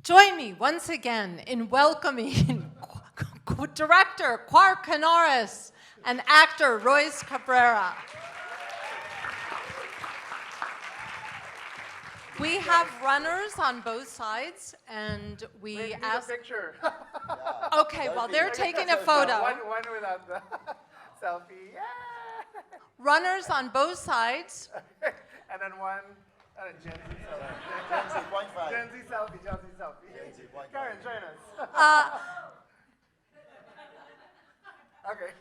Join me once again in welcoming director Quark Henares and actor Royce Cabrera. We have runners on both sides, and we ask. A picture. Okay, well, they're taking a photo. One without the selfie. Yeah. Runners on both sides. And then one Gen Z selfie. Gen Z selfie. Karen, join us. Okay.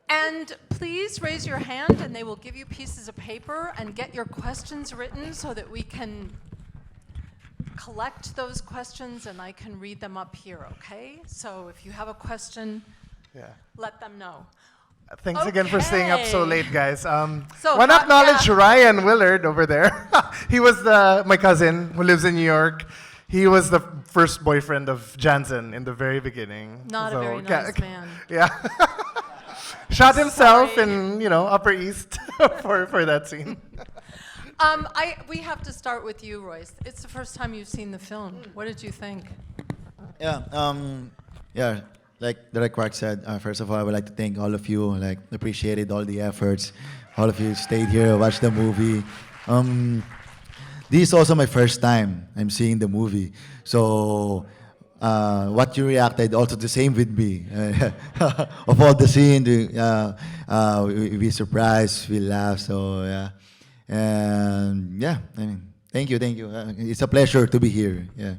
And please raise your hand, and they will give you pieces of paper and get your questions written so that we can collect those questions and I can read them up here, okay? So if you have a question, let them know. Thanks again for staying up so late, guys. So want to acknowledge Ryan Willard over there. He was my cousin who lives in New York. He was the first boyfriend of Jansen in the very beginning. Not a very nice man. Yeah. Shot himself in, Upper East for that scene. We have to start with you, Royce. It's the first time you've seen the film. What did you think? Yeah, like Direct Quark said, first of all, I would like to thank all of you, appreciated all the efforts. All of you stayed here, watched the movie. This is also my first time I'm seeing the movie. So, what you reacted, also the same with me. Of all the scene, we surprised, we laughed, so yeah. And yeah, thank you. It's a pleasure to be here, yeah.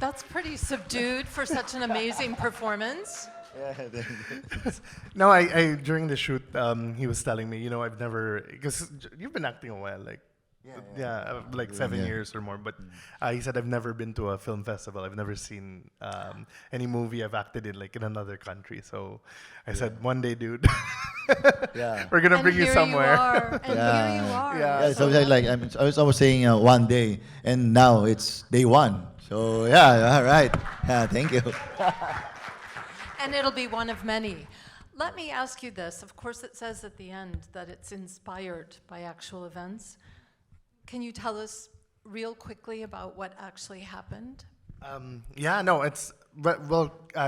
That's pretty subdued for such an amazing performance. No, I during the shoot, he was telling me, I've never, because you've been acting a while, like 7 years or more. But he said, I've never been to a film festival. I've never seen any movie I've acted in, in another country. So I said, one day, dude, we're gonna bring you somewhere. Here you are. Yeah, so I was always saying one day, and now it's day one. So yeah, all right. Yeah, thank you. And it'll be one of many. Let me ask you this. Of course, it says at the end that it's inspired by actual events. Can you tell us real quickly about what actually happened?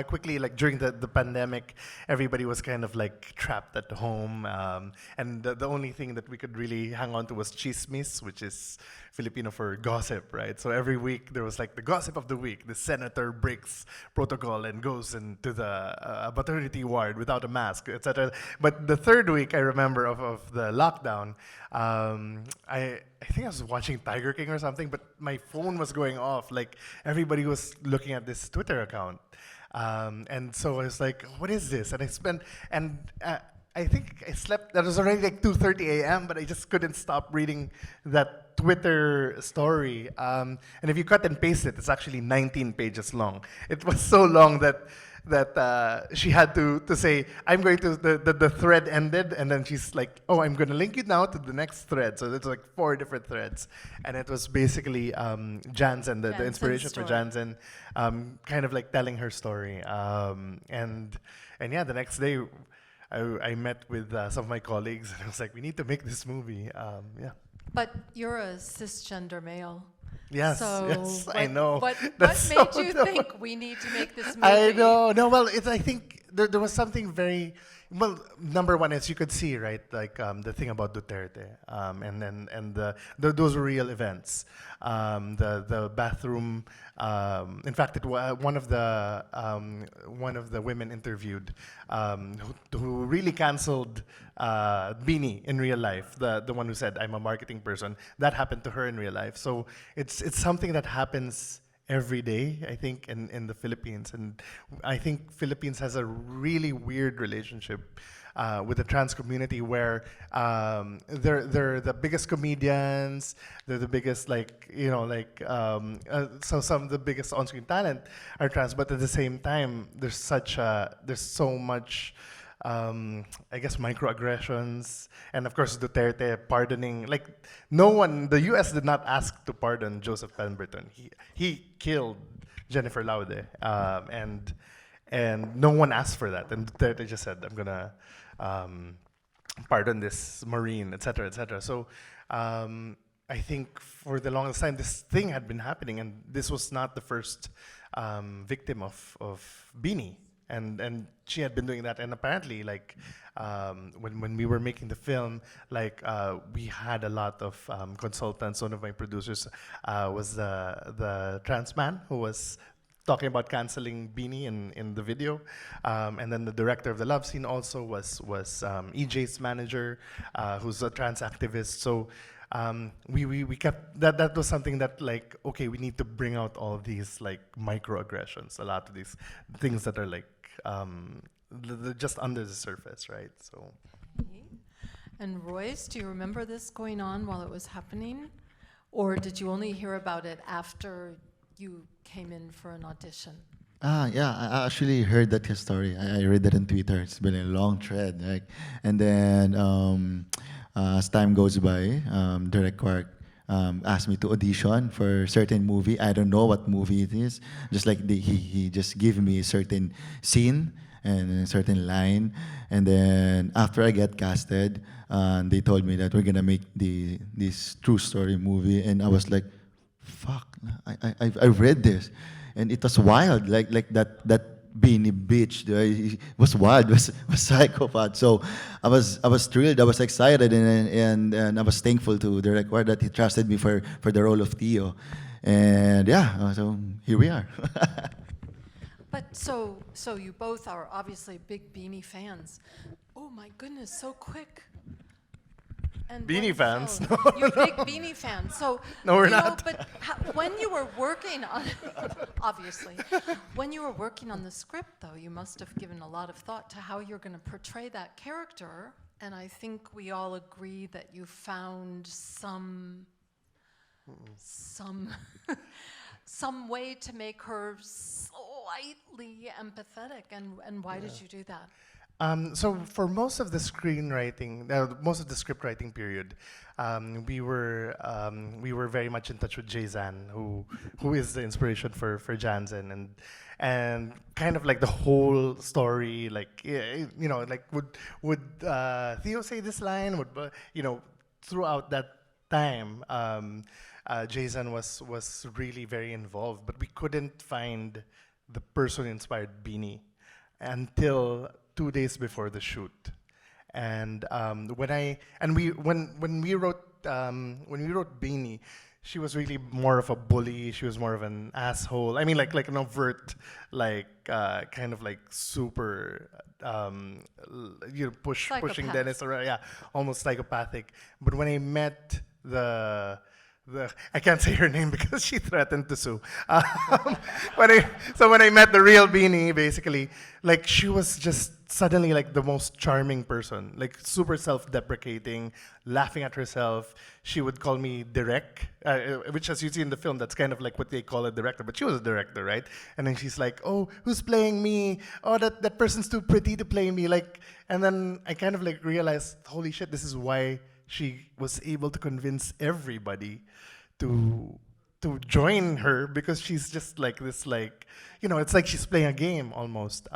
Quickly, during the pandemic, everybody was kind of trapped at home, and the only thing that we could really hang on to was chismis, which is Filipino for gossip, right? So every week there was the gossip of the week. The senator breaks protocol and goes into the maternity ward without a mask, etc. But the third week, I remember of the lockdown, I think I was watching Tiger King or something, but my phone was going off. Everybody was looking at this Twitter account. And so I was like, what is this? And I think I slept, that was already 2:30 a.m., but I just couldn't stop reading that Twitter story. And if you cut and paste it, it's actually 19 pages long. It was so long that she had to say, I'm going to, the thread ended, and then she's like, oh, I'm going to link you now to the next thread. So there's 4 different threads. And it was basically Jansen, the inspiration for Jansen, kind of telling her story. And the next day, I met with some of my colleagues, and I was like, we need to make this movie. But you're a cisgender male. Yes, I know. What made you think we need to make this movie? I know. No, well, I think there was something very. Well, number one is you could see, right, the thing about Duterte, and those were real events. The bathroom. In fact, one of the women interviewed, who really canceled Beanie in real life. The one who said, "I'm a marketing person." That happened to her in real life. So it's something that happens every day, I think, in the Philippines. And I think Philippines has a really weird relationship with the trans community, where they're the biggest comedians, they're the biggest so some of the biggest on-screen talent are trans, but at the same time there's so much I guess microaggressions, and of course Duterte pardoning. No one, the U.S. did not ask to pardon Joseph Pemberton. He killed Jennifer Laude, and no one asked for that. And Duterte just said, "I'm gonna pardon this Marine," etc., etc. So I think for the longest time, this thing had been happening, and this was not the first victim of Beanie. And she had been doing that, and apparently, like when we were making the film, like we had a lot of consultants. One of my producers was the trans man who was talking about canceling Beanie in the video, and then the director of the love scene also was EJ's manager, who's a trans activist. So we kept that was something that, like, okay, we need to bring out all these like microaggressions, a lot of these things that are like just under the surface, right? So. And Royce, do you remember this going on while it was happening? Or did you only hear about it after you came in for an audition? Yeah, I actually heard that his story. I read that on Twitter. It's been a long thread, right? And then as time goes by, Direct Quark asked me to audition for a certain movie. I don't know what movie it is. Just like he just gave me a certain scene and a certain line. And then after I get casted, they told me that we're gonna make this true story movie. And I was like, fuck, I read this. And it was wild, like that Beanie bitch. He was wild, was psychopath. So I was thrilled, I was excited, and I was thankful to the record that he trusted me for the role of Theo. And yeah, so here we are. But so you both are obviously big Beanie fans. Oh my goodness, so quick. And Beanie fans? No, you big Beanie fans. So No, we're you know, not. but when you were working on, obviously, when you were working on the script, though, you must have given a lot of thought to how you're going to portray that character. And I think we all agree that you found some way to make her slightly empathetic. And why did you do that? So for most of the screenwriting, most of the script writing period, we were very much in touch with Zhang, who is the inspiration for Jansen, and kind of like the whole story, like you know, like would Theo say this line? Throughout that time, Zhang was really very involved, but we couldn't find the person who inspired Beanie until 2 days before the shoot. And when we wrote Beanie, she was really more of a bully. She was more of an asshole. I mean, like an overt, like kind of like super, pushing Dennis around. Yeah, almost psychopathic. But when I met I can't say her name because she threatened to sue. When I met the real Beanie, basically, like she was just suddenly like the most charming person, like super self-deprecating, laughing at herself. She would call me Direct, which, as you see in the film, that's kind of like what they call a director, but she was a director, right? And then she's like, oh, who's playing me? Oh, that person's too pretty to play me. Like, and then I kind of like realized, holy shit, this is why she was able to convince everybody to join her, because she's just like this, like, you know, it's like she's playing a game almost.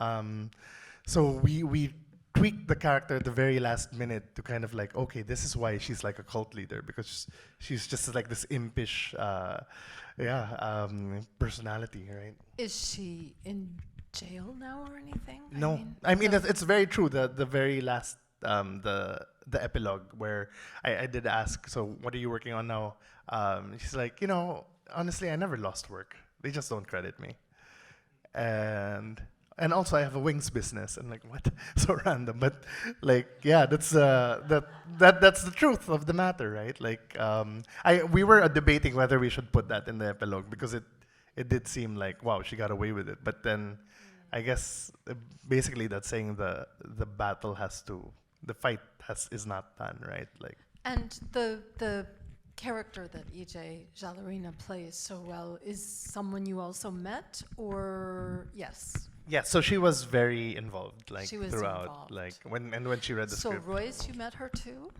So we tweaked the character at the very last minute to kind of like, okay, this is why she's like a cult leader, because she's just like this impish, personality, right? Is she in jail now or anything? No, I mean it's very true. The very last the epilogue where I did ask, so what are you working on now? She's like, honestly, I never lost work. They just don't credit me. And also I have a wings business. And like, what? So random. But like, yeah, that's that's the truth of the matter, right? Like, we were debating whether we should put that in the epilogue, because it did seem like, wow, she got away with it. But then I guess basically that's saying the fight is not done, right? Like. And the character that EJ Jalarina plays so well is someone you also met, or yes? Yeah, so she was very involved, like, She was throughout, involved. like when she read the So script. Royce, you met her too?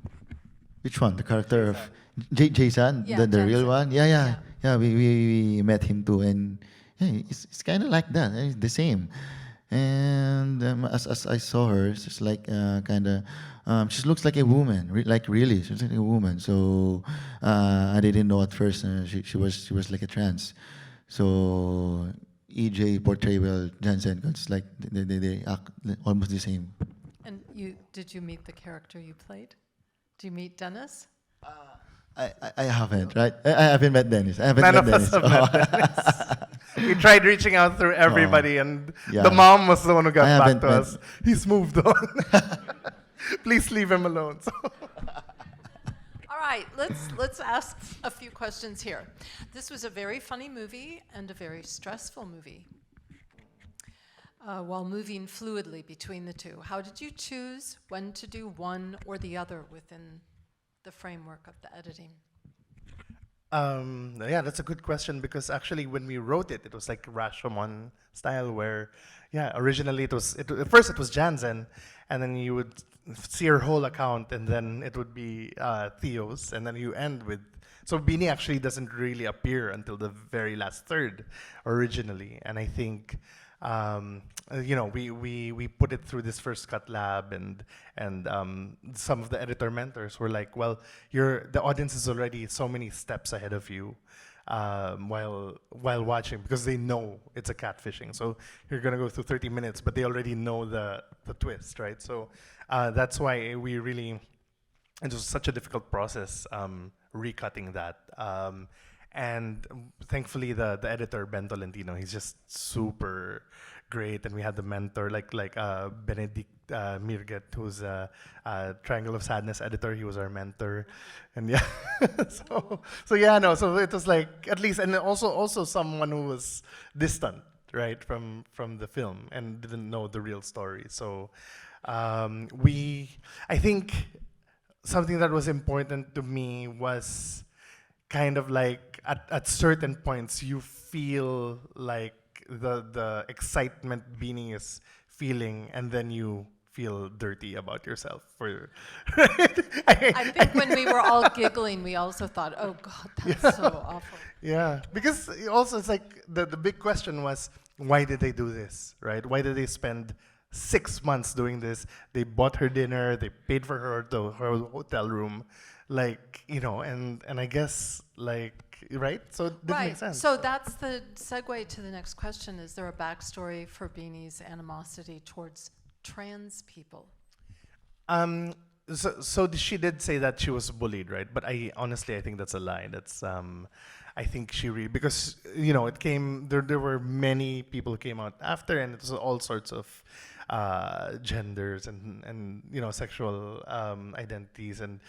Which one? The character of Jason, Yeah, the real Jason. one? Yeah. We met him too, and yeah, it's kind of like that. It's the same. And as I saw her, it's just like kind of, she looks like a woman, like really, she looks like a woman. So I didn't know at first she was like a trans. So EJ portrayed well Jansen because it's like they act almost the same. And did you meet the character you played? Did you meet Dennis? I haven't, right? I haven't met Dennis. I haven't None met of us Dennis. have met Dennis. We tried reaching out through everybody, and Yeah. the mom was the one who got I back haven't to met- us. He's moved on. Please leave him alone. So All right, let's ask a few questions here. This was a very funny movie and a very stressful movie. While moving fluidly between the two, how did you choose when to do one or the other within the framework of the editing? yeah, that's a good question because actually when we wrote it, it was like Rashomon style where, yeah, originally at first it was Jansen, and then you would see her whole account, and then it would be Theo's, and then you end with. So Beanie actually doesn't really appear until the very last third, originally, and I think. We put it through this first cut lab, and some of the editor mentors were like, well, the audience is already so many steps ahead of you while watching because they know it's a catfishing. So you're gonna go through 30 minutes, but they already know the twist, right? So that's why it was such a difficult process recutting that. And thankfully, the editor Ben Tolentino, he's just super great, and we had the mentor like Benedict Mirget, who's a Triangle of Sadness editor. He was our mentor, and yeah, so it was like at least, and also someone who was distant, right, from the film and didn't know the real story. So I think something that was important to me was kind of like at certain points you feel like the excitement Beanie is feeling, and then you feel dirty about yourself for I think when we were all giggling, we also thought, oh God, that's so awful. yeah, because also it's like the big question was, why did they do this, right? Why did they spend 6 months doing this? They bought her dinner, they paid for her hotel room, like, and I guess like, right? So it didn't make sense. So that's the segue to the next question. Is there a backstory for Beanie's animosity towards trans people? So she did say that she was bullied, right? But I think that's a lie. That's I think because it came there were many people who came out after, and it was all sorts of genders and sexual identities, and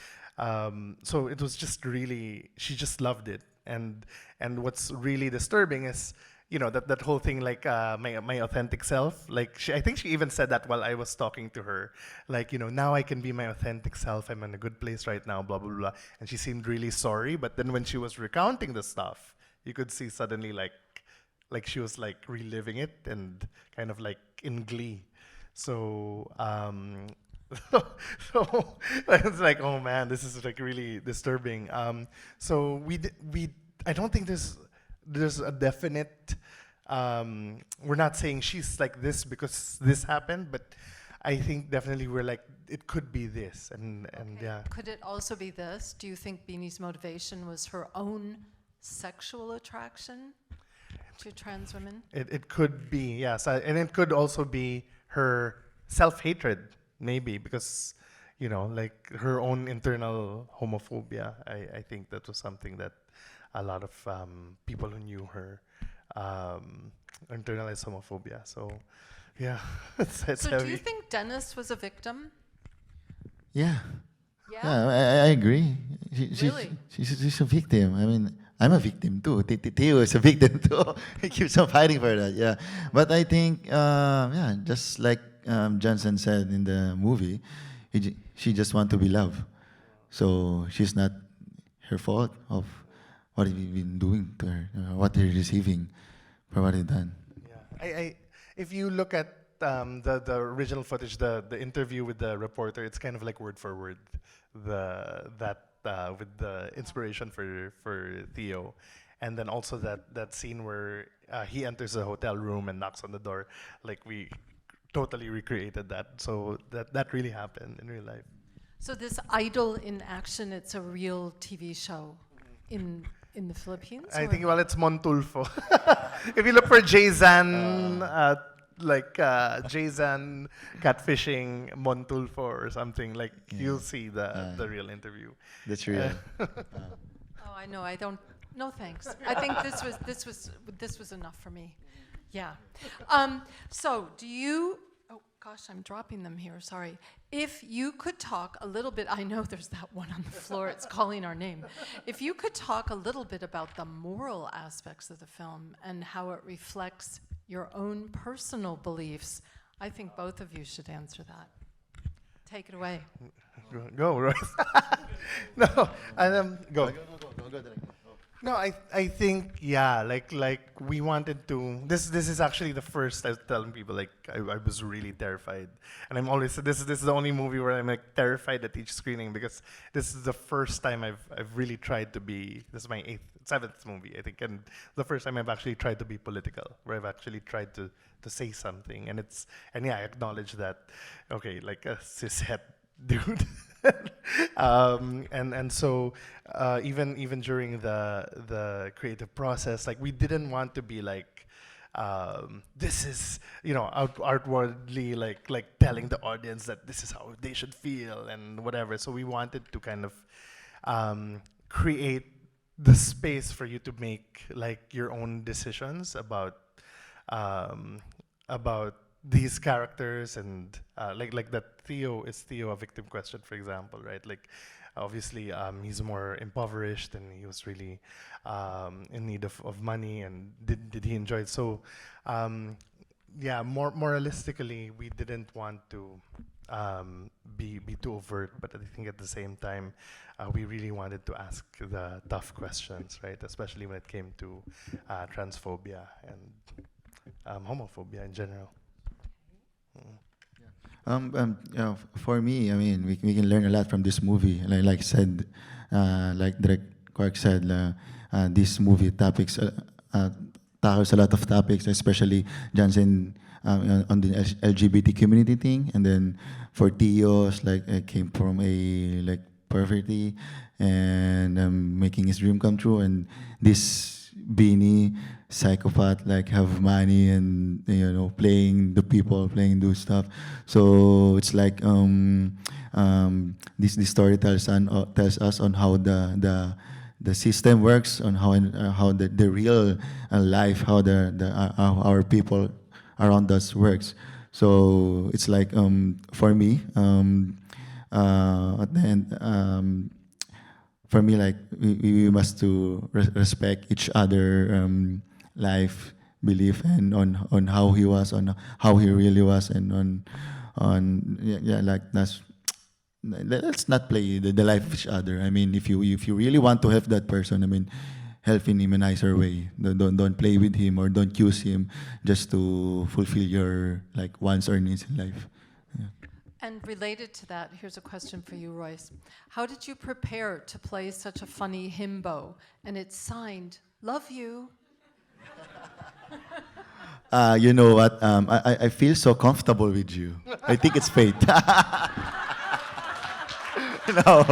so it was just really, she just loved it, and what's really disturbing is that whole thing, like my authentic self, like I think she even said that while I was talking to her, like now I can be my authentic self, I'm in a good place right now, blah blah blah, and she seemed really sorry, but then when she was recounting the stuff, you could see suddenly like she was like reliving it and kind of like in glee. So so it's like, oh man, this is like really disturbing. So I don't think there's a definite. We're not saying she's like this because this happened, but I think definitely we're like, it could be this, and Okay. yeah. Could it also be this? Do you think Beanie's motivation was her own sexual attraction to trans women? It could be, yes, and it could also be her self-hatred, maybe, because like her own internal homophobia. I think that was something that a lot of people who knew her internalized homophobia. So yeah, it's So heavy. do you think Dennis was a victim? Yeah. Yeah? Yeah, I agree. Really? She's a victim. I mean, I'm a victim too. Theo is a victim too. He keeps on fighting for that. Yeah, but I think, just like Johnson said in the movie, she just wants to be loved. So she's not her fault of what we've been doing to her, what they're receiving for what they've done. Yeah, if you look at the original footage, the interview with the reporter, it's kind of like word for word, with the inspiration for Theo, and then also that scene where he enters the hotel room and knocks on the door, like we totally recreated that. So that really happened in real life. So this Idol in Action, it's a real TV show in the Philippines? I or- think, well, it's Montulfo. If you look for Jayzan, Jayzan catfishing Montulfo or something, like you'll see the real interview. That's real. Oh, I know. I don't. No, thanks. I think this was enough for me. Yeah. So, do you? Oh gosh, I'm dropping them here. Sorry. If you could talk a little bit, I know there's that one on the floor. It's calling our name. If you could talk a little bit about the moral aspects of the film and how it reflects your own personal beliefs, I think both of you should answer that. Take it away. Go, Royce. No, go. No, I think, yeah, like we wanted to. This is actually the first. I was telling people, like, I was really terrified, and I'm always this is the only movie where I'm like terrified at each screening, because this is the first time I've really tried to be. This is my seventh movie, I think, and the first time I've actually tried to be political, where I've actually tried to say something, and yeah, I acknowledge that. Okay, like a cishet dude. And so even during the creative process, like, we didn't want to be like, this is, outwardly like telling the audience that this is how they should feel and whatever. So we wanted to kind of create the space for you to make like your own decisions about these characters, and like that Theo, a victim question, for example, right? Like, obviously, he's more impoverished, and he was really in need of money, and did he enjoy it? So, yeah, more moralistically, we didn't want to be too overt, but I think at the same time, we really wanted to ask the tough questions, right? Especially when it came to transphobia and homophobia in general. For me, I mean, we can learn a lot from this movie. Like said, like Direk Quark said, this movie tackles a lot of topics, especially Johnson on the LGBT community thing, and then for Tios, like, I came from a like poverty and making his dream come true, and this Beanie psychopath like have money and playing the people, playing those stuff. So it's like this story tells us on how the system works, on how the real life, how how our people around us works. So it's like for me at the end. For me, like, we must to respect each other life, belief, and on how he was, on how he really was, and like let's not play the life of each other. I mean, if you really want to help that person, I mean, help in him in a nicer way. Don't play with him or don't use him just to fulfill your like wants or needs in life. Yeah. And related to that, here's a question for you, Royce. How did you prepare to play such a funny himbo? And it's signed, "Love you." You know what? I feel so comfortable with you. I think it's fate. No.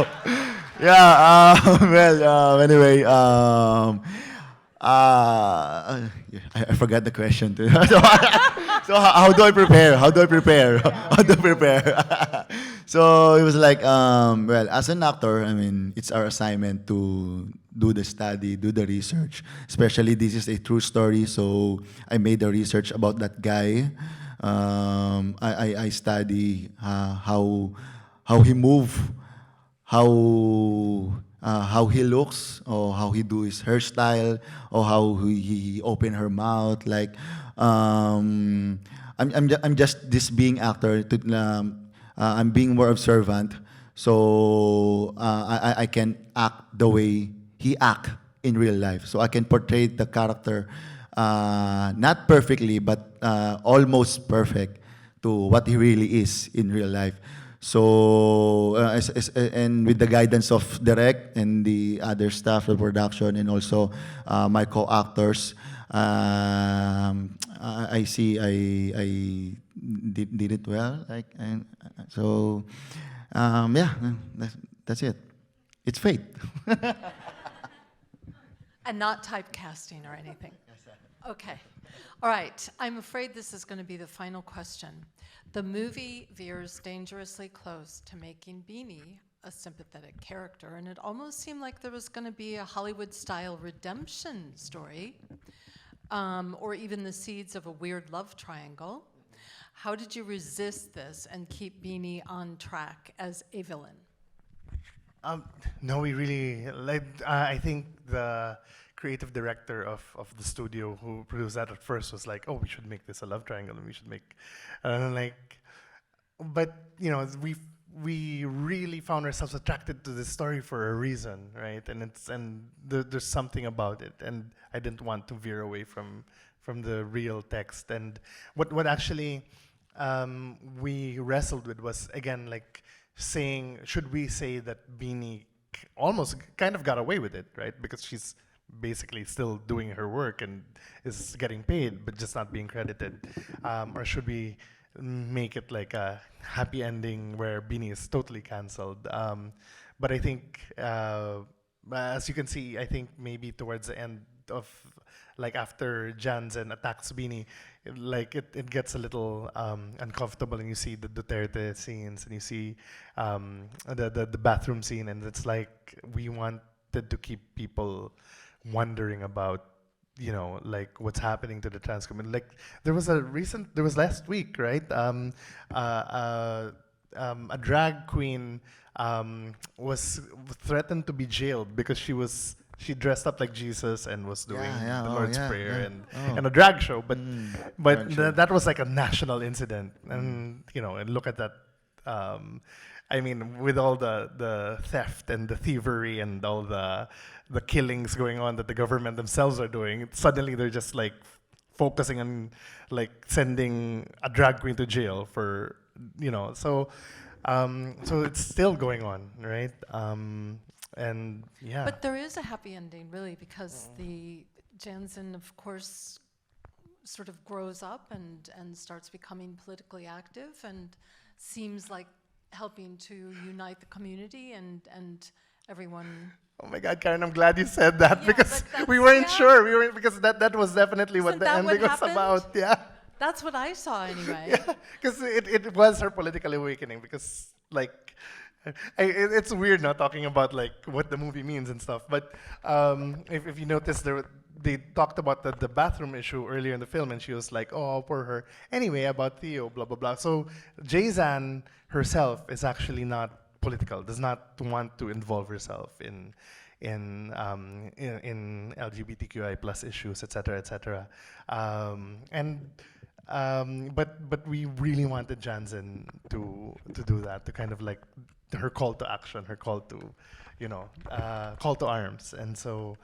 Yeah. Well. Anyway. I forgot the question too. So how do I prepare? How do I prepare? How do I prepare? So it was like, well, as an actor, I mean, it's our assignment to do the study, do the research. Especially this is a true story, so I made the research about that guy. I study how he move, how he looks, or how he do his hairstyle, or how he open her mouth. Like, I'm just this being actor. I'm being more observant, so I can act the way he act in real life. So I can portray the character not perfectly, but almost perfect to what he really is in real life. So, and with the guidance of Direct and the other staff of production, and also my co-actors, I see I did it well. Like, and so yeah, that's it. It's fate. And not typecasting or anything. Okay. All right. I'm afraid this is going to be the final question. The movie veers dangerously close to making Beanie a sympathetic character, and it almost seemed like there was going to be a Hollywood-style redemption story, or even the seeds of a weird love triangle. How did you resist this and keep Beanie on track as a villain? No, we really like. I think the creative director of the studio who produced that at first was like, "Oh, we should make this a love triangle, and we should make," but you know, we really found ourselves attracted to this story for a reason, right? And there's something about it, and I didn't want to veer away from the real text. And what actually we wrestled with was, again, like saying, should we say that Beanie almost kind of got away with it, right? Because she's basically still doing her work and is getting paid, but just not being credited. Or should we make it like a happy ending where Beanie is totally canceled? But I think, as you can see, I think maybe towards the end of, like after Jansen attacks Beanie, it gets a little uncomfortable, and you see the Duterte scenes, and you see the bathroom scene, and it's like we wanted to keep people wondering about, you know, like what's happening to the trans community. Like there was last week, right? A drag queen was threatened to be jailed because she dressed up like Jesus and was doing the Lord's Prayer and a drag show, but that was like a national incident, and you know, and look at that. I mean, with all the theft and the thievery and all the killings going on that the government themselves are doing, suddenly they're just like focusing on like sending a drag queen to jail for, you know, so it's still going on, right? And yeah. But there is a happy ending, really, because the Jansen, of course, sort of grows up and starts becoming politically active and seems like helping to unite the community and everyone. Oh my God, Karen, I'm glad you said that, Yeah, because but we weren't yeah. sure. Because that was definitely what Isn't the that what ending was happened? about. Yeah. That's what I saw anyway. Yeah, because it was her political awakening, because like it's weird now talking about like what the movie means and stuff, but if you notice, they talked about the bathroom issue earlier in the film, and she was like, oh, poor her. Anyway, about Theo, blah, blah, blah. So Jayzan herself is actually not political, does not want to involve herself in LGBTQI plus issues, et cetera, but we really wanted Jansen to do that, to kind of like her call to action, her call to, you know, call to arms, and so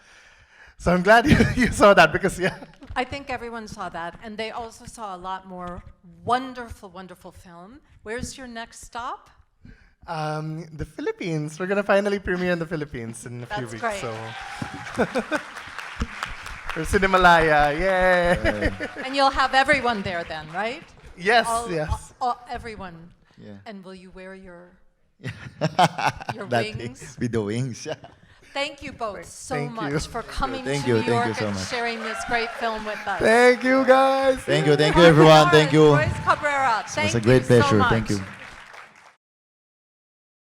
I'm glad you saw that, because yeah. I think everyone saw that, and they also saw a lot more wonderful, wonderful film. Where's your next stop? The Philippines. We're gonna finally premiere in the Philippines in a few That's weeks. great. So. Or Cinemalaya, yay! And you'll have everyone there then, right? Yes, yes. Everyone. Yeah. And will you wear your That thing wings? with the wings. Thank you both so Thank you. much for coming Thank to you, New thank you York so and much. sharing this great film with us. Thank you, guys. Thank you Quark everyone. Thank Henares, you. Royce Cabrera, thank It was a great you so pleasure. much. Thank you.